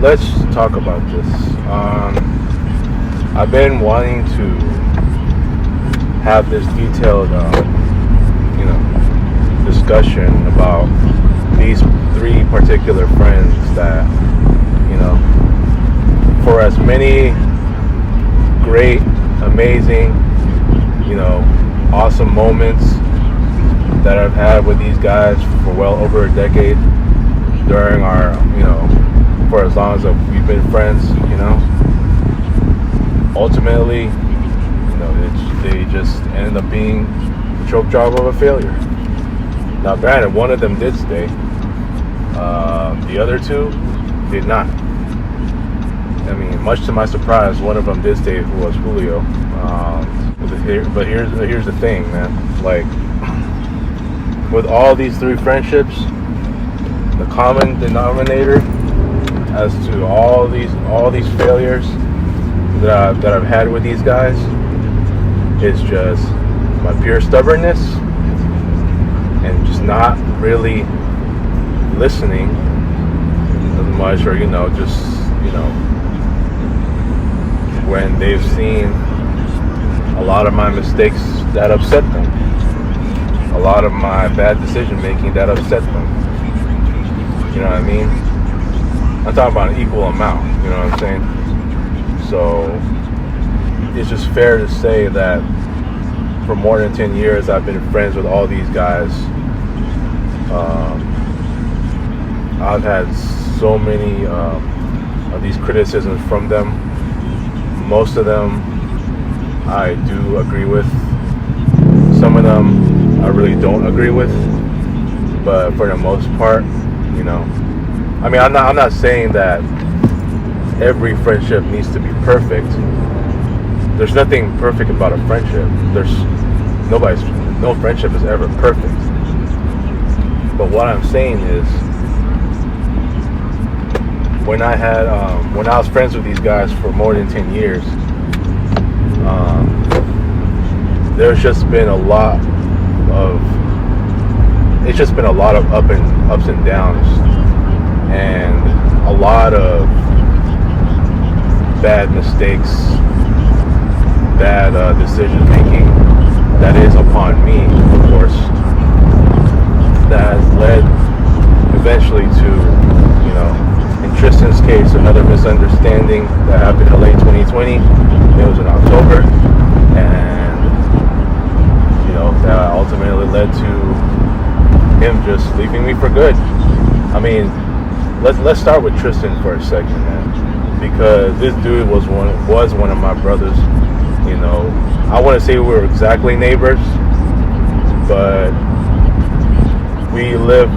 let's talk about this. I've been wanting to have this detailed, discussion about these three particular friends that, for as many great, amazing, awesome moments that I've had with these guys for well over a decade during our, for as long as we've been friends, ultimately, they just ended up being the choke job of a failure. Now, granted, one of them did stay. The other two did not. I mean, much to my surprise, one of them did stay, who was Julio. But here's the thing, man. Like, with all these three friendships, the common denominator as to all these failures that I've had with these guys is just my pure stubbornness and just not really listening as much, or when they've seen a lot of my mistakes that upset them, a lot of my bad decision making that upset them. You know what I mean? I'm talking about an equal amount, you know what I'm saying? So it's just fair to say that for more than 10 years I've been friends with all these guys. I've had so many of these criticisms from them. Most of them I do agree with. Some of them I really don't agree with. But for the most part, I mean, I'm not saying that every friendship needs to be perfect. There's nothing perfect about a friendship. No friendship is ever perfect. But what I'm saying is, when I was friends with these guys for more than 10 years, there's just been a lot of ups and downs, and a lot of bad mistakes, bad decision making that is upon me, of course, that has led eventually to, in Tristan's case, another misunderstanding that happened in late 2020. It was in October, and that ultimately led to him just leaving me for good. I mean, let's start with Tristan for a second, man, because this dude was one of my brothers. I want to say we were exactly neighbors, but we lived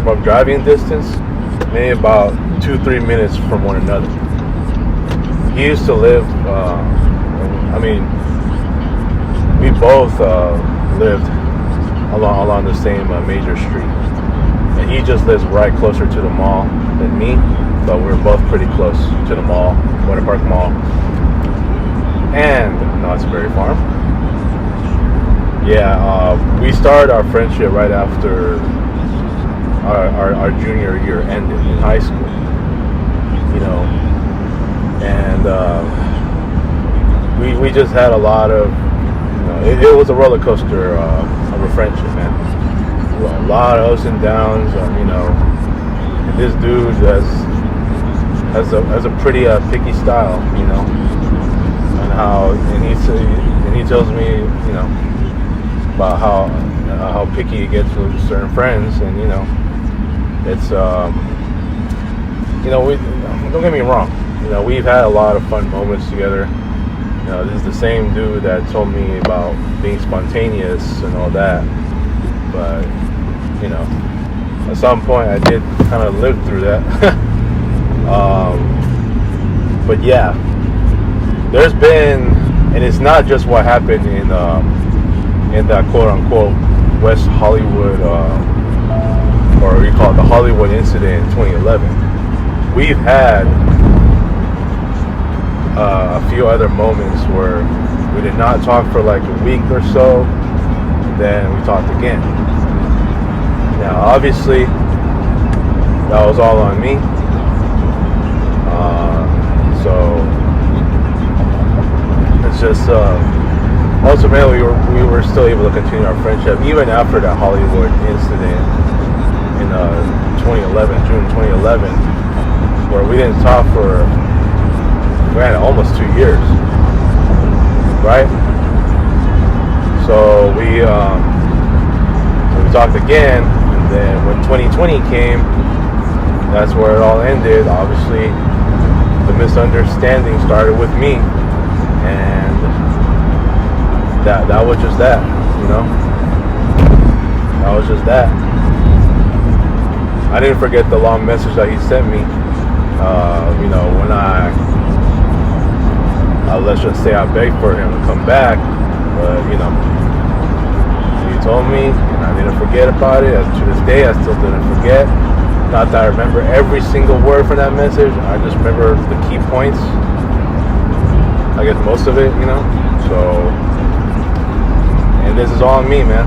from driving distance, maybe about 2-3 minutes from one another. He used to live, we both lived along the same major street, and he just lives right closer to the mall than me, but we're both pretty close to the mall, Winter Park Mall, and Knott's Berry Farm. We started our friendship right after our junior year ended in high school, and we just had a lot of, it was a roller coaster of a friendship, man. A lot of ups and downs, and this dude has a pretty picky style, and he tells me, about how picky he gets with certain friends, and it's don't get me wrong, we've had a lot of fun moments together. This is the same dude that told me about being spontaneous and all that, but at some point I did kind of live through that. But yeah, there's been, and it's not just what happened in that quote-unquote West Hollywood, or we call it the Hollywood incident in 2011. We've had a few other moments where we did not talk for like a week or so, and then we talked again. Now, obviously, that was all on me. ultimately we were still able to continue our friendship even after that Hollywood incident in 2011, June 2011, where we didn't talk for almost 2 years, right? So we talked again, and then when 2020 came, that's where it all ended. Obviously, the misunderstanding started with me, and that was just that, you know. That was just that. I didn't forget the long message that he sent me. You know, when let's just say I begged for him to come back, but you know, he told me, and I didn't forget about it. To this day, I still didn't forget. Not that I remember every single word from that message. I just remember the key points. I guess most of it, you know. So, and this is all on me, man.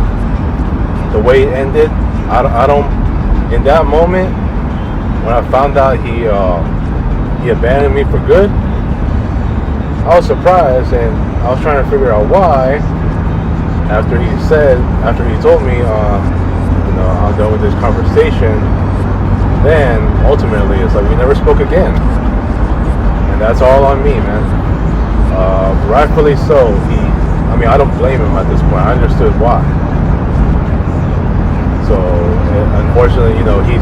The way it ended, I don't. In that moment, when I found out he abandoned me for good, I was surprised, and I was trying to figure out why. After he told me, you know, I'm done with this conversation, then ultimately it's like we never spoke again, and that's all on me, man. Rightfully so. I don't blame him at this point. I understood why. So unfortunately, you know, he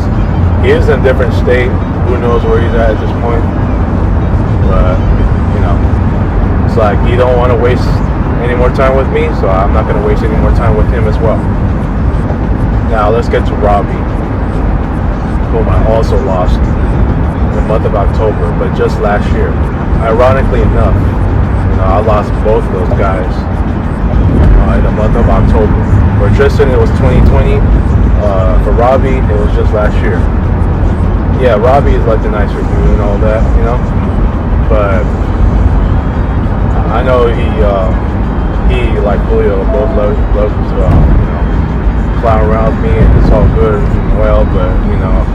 is in a different state. Who knows where he's at this point? But you know, it's like he don't want to waste any more time with me, so I'm not going to waste any more time with him as well. Now let's get to Robby, whom I also lost in the month of October, but just last year. Ironically enough, you know, I lost both of those guys in the month of October. For Tristan, it was 2020. For Robby, it was just last year. Yeah, Robby is like the nicer dude and all that, you know. But I know he like Julio both loves to you know, clown around with me, and it's all good and well. But you know,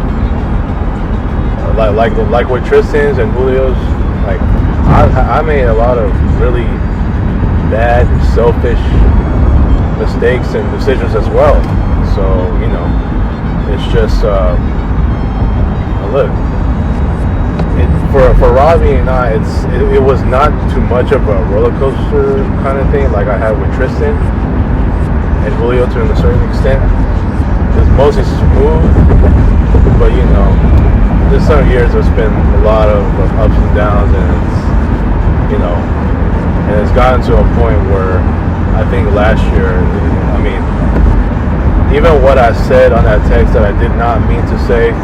like with Tristan's and Julio's, like I made a lot of really bad, selfish mistakes and decisions as well. So you know, it's just look. For Robby and I, it was not too much of a roller coaster kind of thing like I had with Tristan and Julio to a certain extent. It's mostly smooth, but you know, this some years there's been a lot of ups and downs, and it's, you know, and it's gotten to a point where I think last year, I mean, even what I said on that text that I did not mean to say,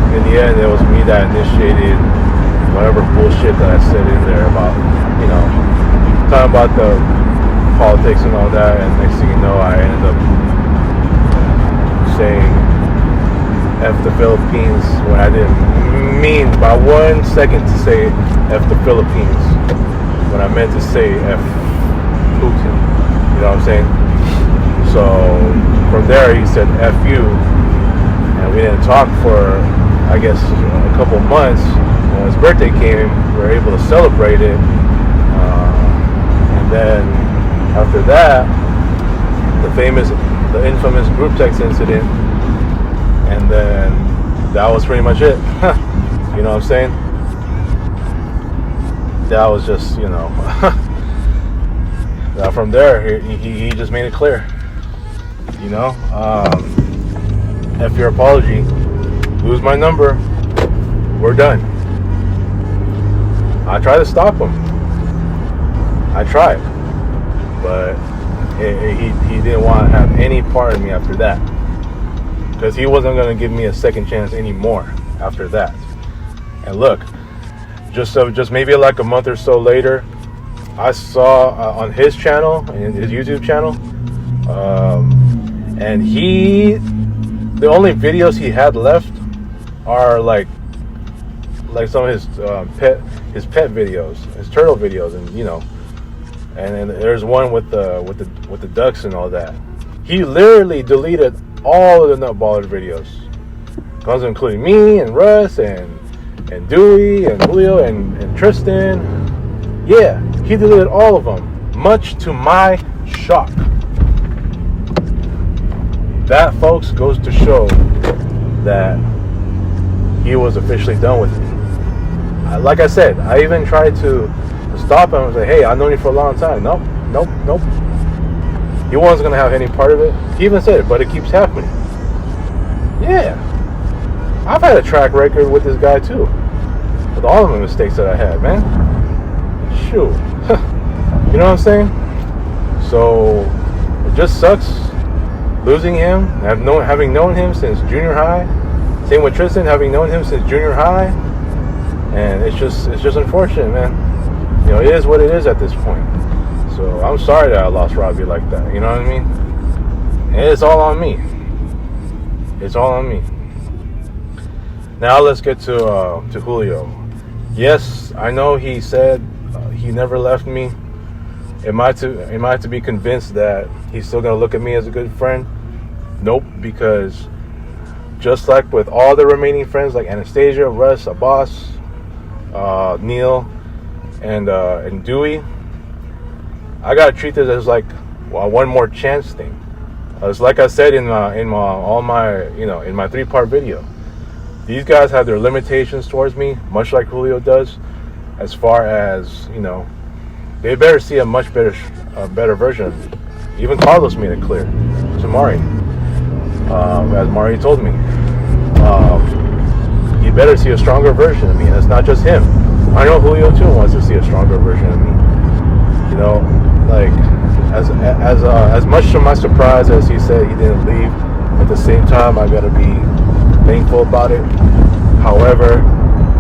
in the end, it was me that initiated whatever bullshit that I said in there about, you know, talking about the politics and all that, and next thing you know, I ended up saying F the Philippines when I didn't mean by 1 second to say F the Philippines, when I meant to say F Putin, you know what I'm saying? So from there he said F you, and we didn't talk for, I guess, a couple months. When his birthday came, we were able to celebrate it, and then after that, the infamous group text incident, and then that was pretty much it. You know what I'm saying? That was just, you know, now from there, he just made it clear, you know, F your apology, lose my number, we're done. I tried to stop him. I tried, but he didn't want to have any part of me after that, because he wasn't going to give me a second chance anymore after that. And look, just maybe like a month or so later, I saw on his channel, in his YouTube channel, and the only videos he had left are like some of his pet videos, his turtle videos, and you know, and then there's one with the ducks and all that. He literally deleted all of the Nutballer videos, including me and Russ and Dewey and Julio and Tristan. Yeah, he deleted all of them, much to my shock. That, folks, goes to show that he was officially done with me. Like I said, I even tried to stop him and say, hey, I've known you for a long time. Nope. He wasn't going to have any part of it. He even said it, but it keeps happening. Yeah. I've had a track record with this guy too. With all of the mistakes that I had, man. Shoot. You know what I'm saying? So, it just sucks losing him. Having known him since junior high. Same with Tristan, having known him since junior high. And it's just unfortunate, man. You know, it is what it is at this point. So I'm sorry that I lost Robby like that. You know what I mean? And it's all on me. It's all on me. Now let's get to Julio. Yes, I know he said he never left me. Am I to be convinced that he's still gonna look at me as a good friend? Nope, because just like with all the remaining friends, like Anastasia, Russ, Abbas, Neil, and Dewey, I gotta treat this as like one more chance thing. It's like I said in my 3-part video. These guys have their limitations towards me, much like Julio does. As far as, you know, they better see a much better version of me. Even Carlos made it clear to Mari, as Mari told me. He better see a stronger version of me, and it's not just him. I know Julio too wants to see a stronger version of me. You know, like as much to my surprise as he said he didn't leave, at the same time I gotta be thankful about it. However,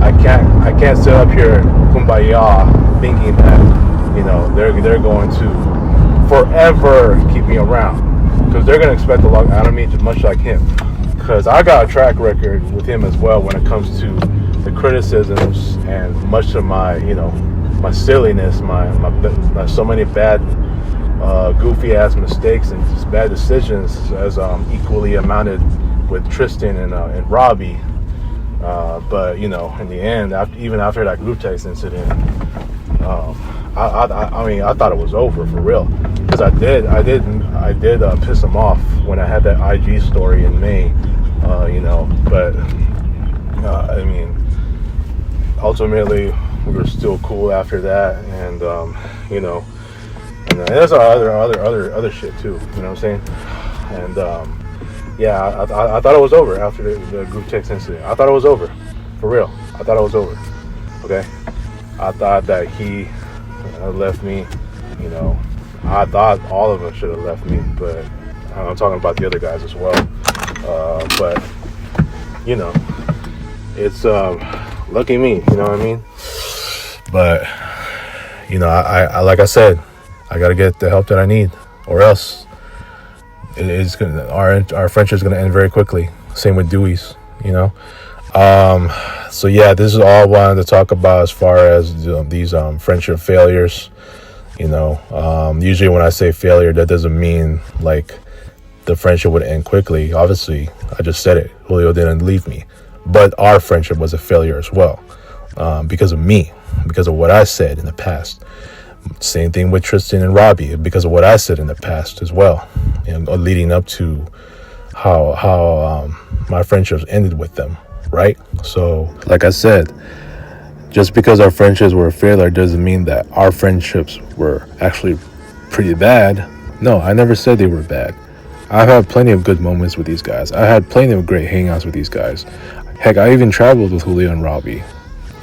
I can't sit up here kumbaya thinking that, you know, they're going to forever keep me around, because they're gonna expect a lot out of me, just much like him. Because I got a track record with him as well when it comes to the criticisms, and much of my, you know, my silliness, my so many bad, goofy ass mistakes and just bad decisions, as equally amounted with Tristan and Robby. But you know, in the end, even after that group text incident, I mean, I thought it was over for real, because I did piss him off when I had that IG story in May, you know. But I mean, ultimately we were still cool after that, and you know, and there's other shit too. You know what I'm saying? And yeah, I thought it was over after the group text incident. I thought it was over, for real. I thought it was over. Okay, I thought that he left me. You know, I thought all of them should have left me, but I'm talking about the other guys as well. But you know, it's lucky me. You know what I mean? But you know, I like I said, I gotta get the help that I need, or else it's gonna, our friendship is gonna end very quickly. Same with Dewey's, you know. So yeah, this is all I wanted to talk about as far as these friendship failures. You know, usually when I say failure, that doesn't mean like the friendship would end quickly. Obviously, I just said it. Julio didn't leave me, but our friendship was a failure as well, because of me, because of what I said in the past. Same thing with Tristan and Robby, because of what I said in the past as well, and leading up to how my friendships ended with them, right? So, like I said, just because our friendships were a failure doesn't mean that our friendships were actually pretty bad. No, I never said they were bad. I've had plenty of good moments with these guys. I had plenty of great hangouts with these guys. Heck, I even traveled with Julio and Robby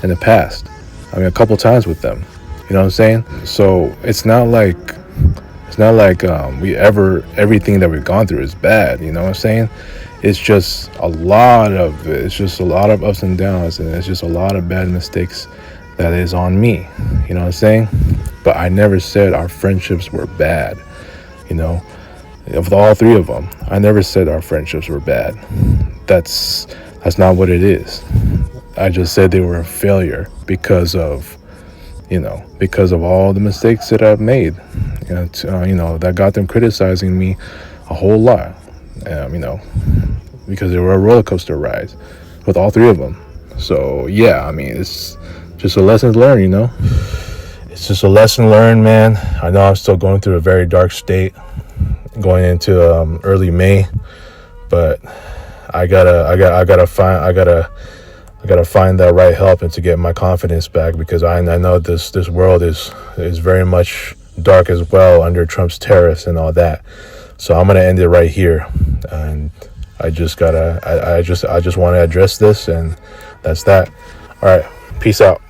in the past. I mean, a couple times with them. You know what I'm saying? So it's not like everything that we've gone through is bad. You know what I'm saying? It's just a lot of ups and downs, and it's just a lot of bad mistakes that is on me. You know what I'm saying? But I never said our friendships were bad. You know, of all three of them, I never said our friendships were bad. That's not what it is. I just said they were a failure because of all the mistakes that I've made, that got them criticizing me a whole lot, you know, because they were a roller coaster ride with all three of them. So yeah, I mean, it's just a lesson learned, you know. it's just a lesson learned, man. I know I'm still going through a very dark state, going into early May, but I gotta find that right help and to get my confidence back, because I know this world is very much dark as well under Trump's tariffs and all that. So I'm gonna end it right here, and I just want to address this, and that's that. All right, peace out.